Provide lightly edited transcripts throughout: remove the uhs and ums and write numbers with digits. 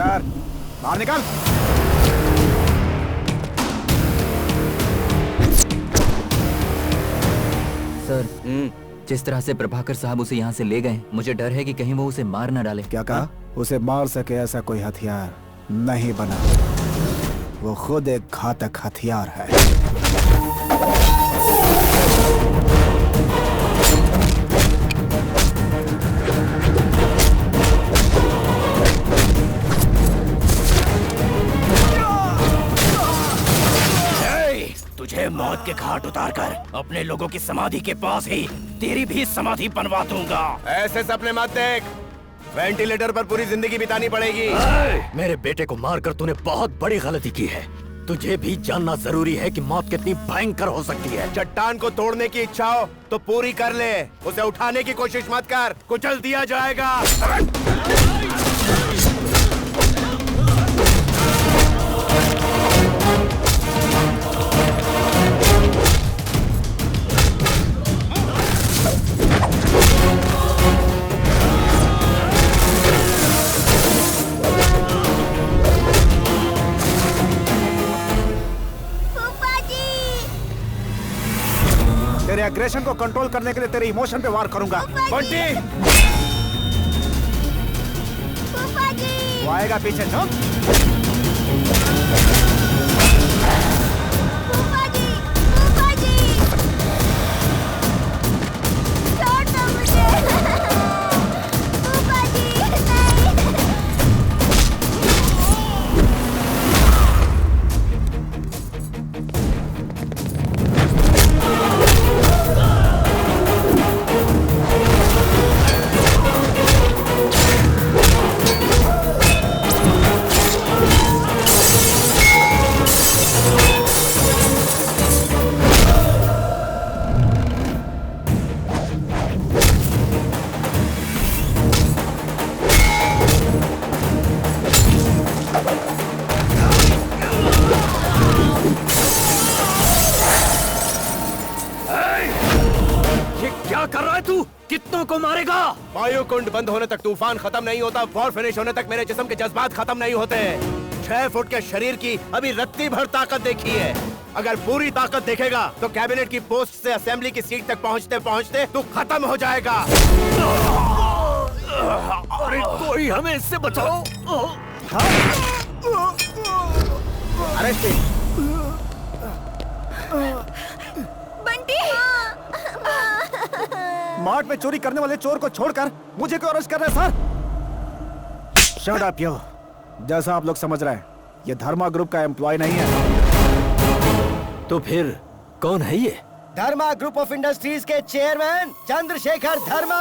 Inspector बाहर निकल। Sir, जिस तरह से प्रभाकर साहब उसे यहाँ से ले गए, मुझे डर है कि कहीं वो उसे मार न डाले। क्या कहा? उसे मार सके ऐसा कोई हथियार नहीं बना। वो खुद एक घातक हथियार है। तुझे मौत के घाट उतारकर अपने लोगों की समाधि के पास ही तेरी भी समाधि बनवा दूंगा। ऐसे सपने मत देख, वेंटिलेटर पर पूरी जिंदगी बितानी पड़ेगी। मेरे बेटे को मारकर तूने बहुत बड़ी गलती की है। तुझे भी जानना जरूरी है कि मौत कितनी भयंकर हो सकती है। चट्टान को तोड़ने की इच्छा हो तो पूरी कर ले, उसे उठाने की कोशिश मत कर, कुचल दिया जाएगा। तेरे एग्रेशन को कंट्रोल करने के लिए तेरे इमोशन पे वार करूंगा। बंटी, वो आएगा पीछे, चुप। कितनों को मारेगा? वायु कुंड बंद होने तक तूफान खत्म नहीं होता, वॉर फिनिश होने तक मेरे जिस्म के जज्बात खत्म नहीं होते। 6 फुट के शरीर की अभी रत्ती भर ताकत देखी है। अगर पूरी ताकत देखेगा तो कैबिनेट की पोस्ट से असेंबली की सीट तक पहुंचते पहुंचते तू खत्म हो जाएगा। अरे कोई हमें इससे बचाओ। अरेस्ट। बंटी! मार्ट में चोरी करने वाले चोर को छोड़कर मुझे क्यों अरेस्ट कर रहे हैं सर? शट अप यो। जैसा आप लोग समझ रहे हैं, ये धर्मा ग्रुप का एम्प्लॉय नहीं है। तो फिर कौन है ये? धर्मा ग्रुप ऑफ इंडस्ट्रीज के चेयरमैन चंद्रशेखर धर्मा।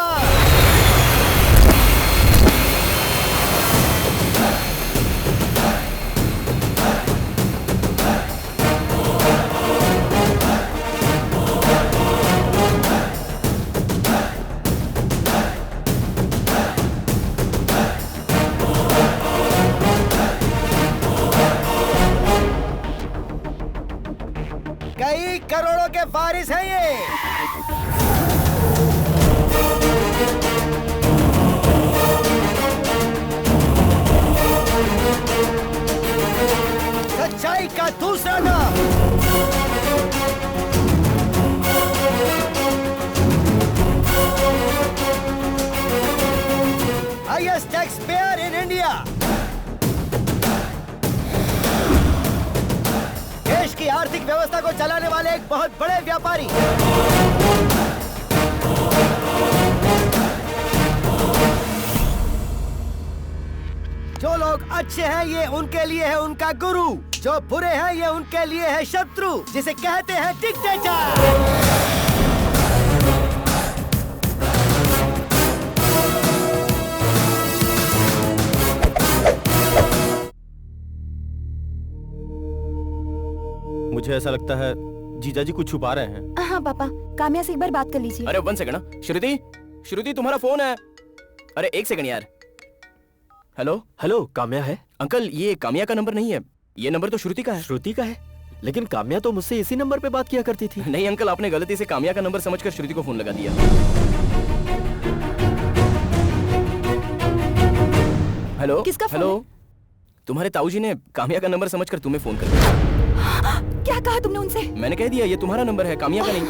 कई करोड़ों के वारिस हैं ये। सच्चाई का दूसरा नाम। Highest tax payer in India. देश की आर्थिक व्यवस्था को चलाने वाले एक बहुत बड़े व्यापारी। जो लोग अच्छे हैं ये उनके लिए है उनका गुरु, जो बुरे हैं ये उनके लिए है शत्रु, जिसे कहते हैं डिक्टेटर। मुझे ऐसा लगता है जीजा जी कुछ छुपा रहे हैं। हाँ पापा, काम्या से एक बार बात कर लीजिए। अरे 1 सेकंड ना। श्रुति, श्रुति तुम्हारा फोन है। अरे 1 सेकंड यार। हेलो हेलो, काम्या है? अंकल ये काम्या का नंबर नहीं है, ये नंबर तो श्रुति का है। श्रुति का है? लेकिन काम्या तो मुझसे इसी नंबर पे बात किया करती थी। नहीं अंकल, आपने गलती से काम्या का नंबर समझकर श्रुति को फोन लगा दिया। हेलो किसका फोन हेलो है? तुम्हारे ताऊजी ने कामिया का नंबर समझकर तुम्हें फोन कर दिया। क्या कहा तुमने उनसे? मैंने कह दिया ये तुम्हारा नंबर है, कामिया का नहीं।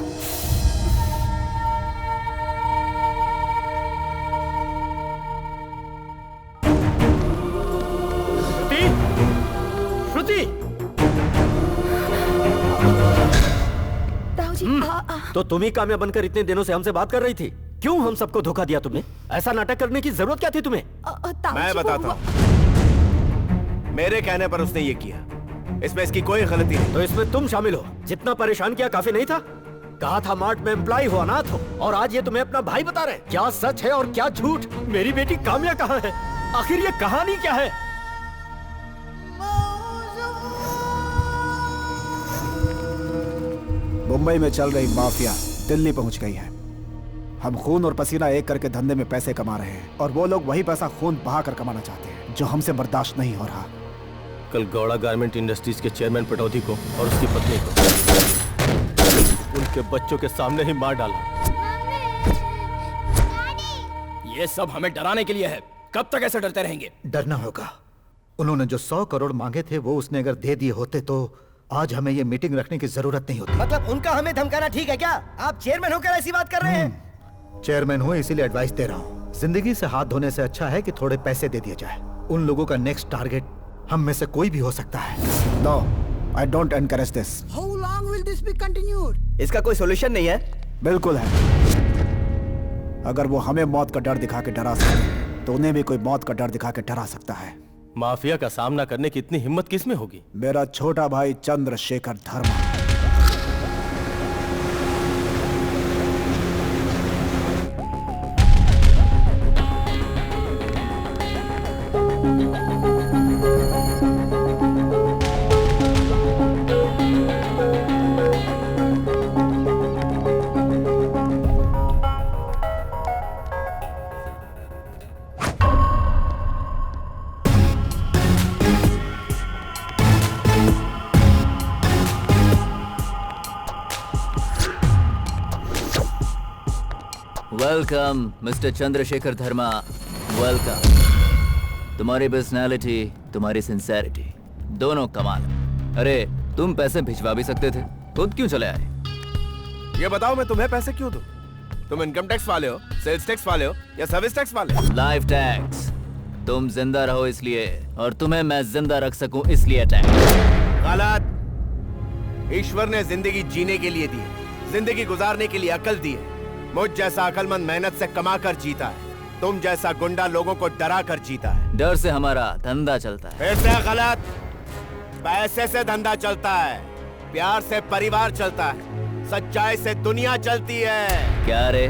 श्रुति, ताऊजी तो तुम ही कामया बनकर इतने दिनों से हमसे बात कर रही थी। क्यों हम सबको धोखा दिया तुमने? ऐसा नाटक करने की जरूरत क्या थी तुम्हें? ताऊजी मैं को बताता हुआ- हूँ, मेरे कहने पर उसने ये किया। इसमें इसकी कोई गलती नहीं। तो इसमें तुम शामिल हो। जितना परेशान किया काफी नहीं था? कहा था मार्ट में एम्प्लॉय हो, अनाथ हो, और आज ये तुम्हें अपना भाई बता रहे हैं। क्या सच है और क्या झूठ? मेरी बेटी कामया कहाँ है? आखिर ये कहानी क्या है? मुंबई में चल रही माफिया दिल्ली पहुंच गई है। हम खून और पसीना एक करके धंधे में पैसे कमा रहे हैं और वो लोग वही पैसा खून बहा कर कमाना चाहते हैं, जो हमसे बर्दाश्त नहीं हो रहा। कल गौड़ा गारमेंट इंडस्ट्रीज के चेयरमैन पटौदी को और उसकी पत्नी को उनके बच्चों के सामने ही मार डाला। ये सब हमें डराने के लिए है। कब तक ऐसे डरते रहेंगे? डरना होगा। उन्होंने जो 100 करोड़ मांगे थे वो उसने अगर दे दिए होते तो आज हमें ये मीटिंग रखने की जरूरत नहीं होती। मतलब उनका हमें धमकाना ठीक है क्या? आप चेयरमैन होकर ऐसी बात कर रहे हैं? चेयरमैन हूँ इसीलिए एडवाइस दे रहा हूँ। जिंदगी से हाथ धोने से अच्छा है कि थोड़े पैसे दे दिए जाए। उन लोगों का नेक्स्ट टारगेट हम में से कोई भी हो सकता है। No, I don't encourage this. How long will this be continued? इसका कोई सोल्यूशन नहीं है? बिल्कुल है। अगर वो हमें मौत का डर दिखा के डरा सकते हैं तो उन्हें भी कोई मौत का डर दिखा के डरा सकता है। माफिया का सामना करने की इतनी हिम्मत किस में होगी? मेरा छोटा भाई चंद्रशेखर धर्मा। वेलकम मिस्टर चंद्रशेखर धर्मा, वेलकम। तुम्हारी पर्सनालिटी, तुम्हारी सिंसेरिटी दोनों कमाल है। अरे तुम पैसे भिजवा भी सकते थे, खुद क्यों चले आए? ये बताओ मैं तुम्हें पैसे क्यों दूं? तुम इनकम टैक्स वाले हो, सेल्स टैक्स वाले हो या सर्विस टैक्स वाले हो? Life tax. तुम जिंदा रहो इसलिए, और तुम्हें मैं जिंदा रख सकूं इसलिए टैक्स। गलत। ईश्वर ने जिंदगी जीने के लिए दी है, जिंदगी गुजारने के लिए अकल दी है। मुझ जैसा अकलमंद मेहनत से कमा कर जीता है, तुम जैसा गुंडा लोगों को डरा कर जीता है। डर से हमारा धंधा चलता है। फिर से गलत। पैसे से धंधा चलता है, प्यार से परिवार चलता है, सच्चाई से दुनिया चलती है। क्या रे,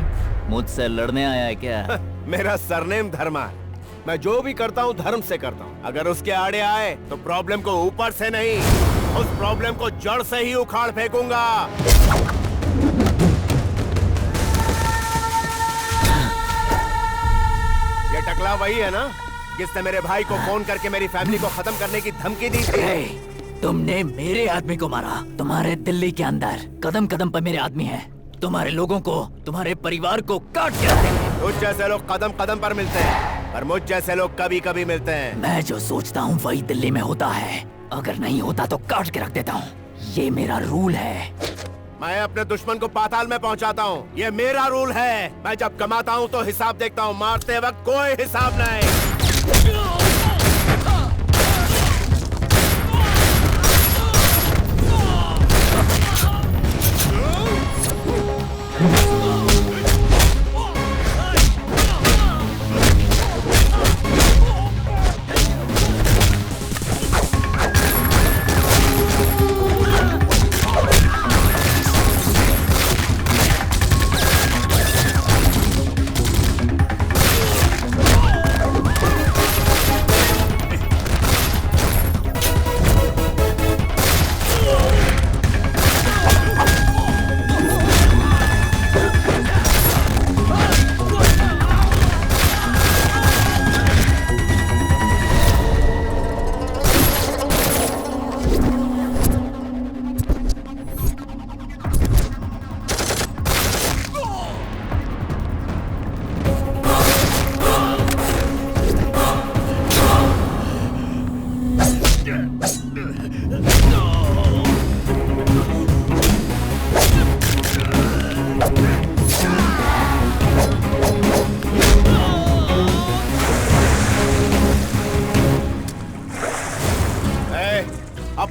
मुझसे लड़ने आया है क्या? मेरा सरनेम धर्मा है। मैं जो भी करता हूँ धर्म से करता हूँ। अगर उसके आड़े आए तो प्रॉब्लम को ऊपर से नहीं, उस प्रॉब्लम को जड़ से ही उखाड़ फेंकूंगा। ये टकला वही है ना जिसने मेरे भाई को फोन करके मेरी फैमिली को खत्म करने की धमकी दी थी? तुमने मेरे आदमी को मारा। तुम्हारे दिल्ली के अंदर कदम कदम पर मेरे आदमी हैं। तुम्हारे लोगों को, तुम्हारे परिवार को काट के रखेंगे। तुझ जैसे लोग कदम कदम पर मिलते हैं, पर मुझ जैसे लोग कभी कभी मिलते हैं। मैं जो सोचता हूँ वही दिल्ली में होता है। अगर नहीं होता तो काट के रख देता हूँ। ये मेरा रूल है। मैं अपने दुश्मन को पाताल में पहुंचाता हूँ, ये मेरा रूल है। मैं जब कमाता हूँ तो हिसाब देखता हूँ, मारते वक्त कोई हिसाब नहीं।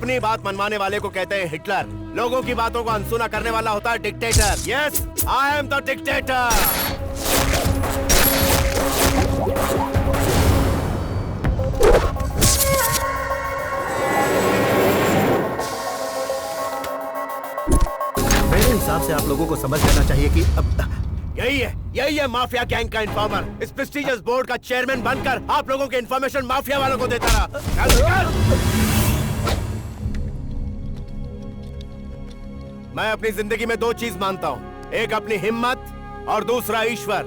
अपनी बात मनवाने वाले को कहते हैं हिटलर, लोगों की बातों को अनसुना करने वाला होता है dictator. Yes, I am the dictator. मेरे हिसाब से आप लोगों को समझ लेना चाहिए कि अब यही है माफिया गैंग का इन्फॉर्मर। इस प्रेस्टिजियस बोर्ड का चेयरमैन बनकर आप लोगों की इन्फॉर्मेशन माफिया वालों को देता रहा। मैं अपनी जिंदगी में दो चीज मानता हूँ, एक अपनी हिम्मत और दूसरा ईश्वर।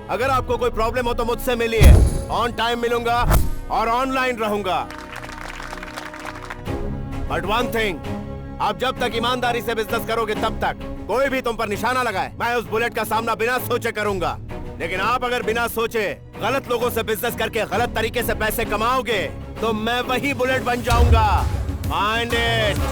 अगर आपको कोई प्रॉब्लम हो तो मुझसे मिलिए, ऑन टाइम मिलूंगा और ऑनलाइन रहूंगा। बट वन थिंग, आप जब तक ईमानदारी से बिजनेस करोगे तब तक कोई भी तुम पर निशाना लगाए, मैं उस बुलेट का सामना बिना सोचे करूंगा। लेकिन आप अगर बिना सोचे गलत लोगों से बिजनेस करके गलत तरीके से पैसे कमाओगे तो मैं वही बुलेट बन जाऊंगा। Mind it.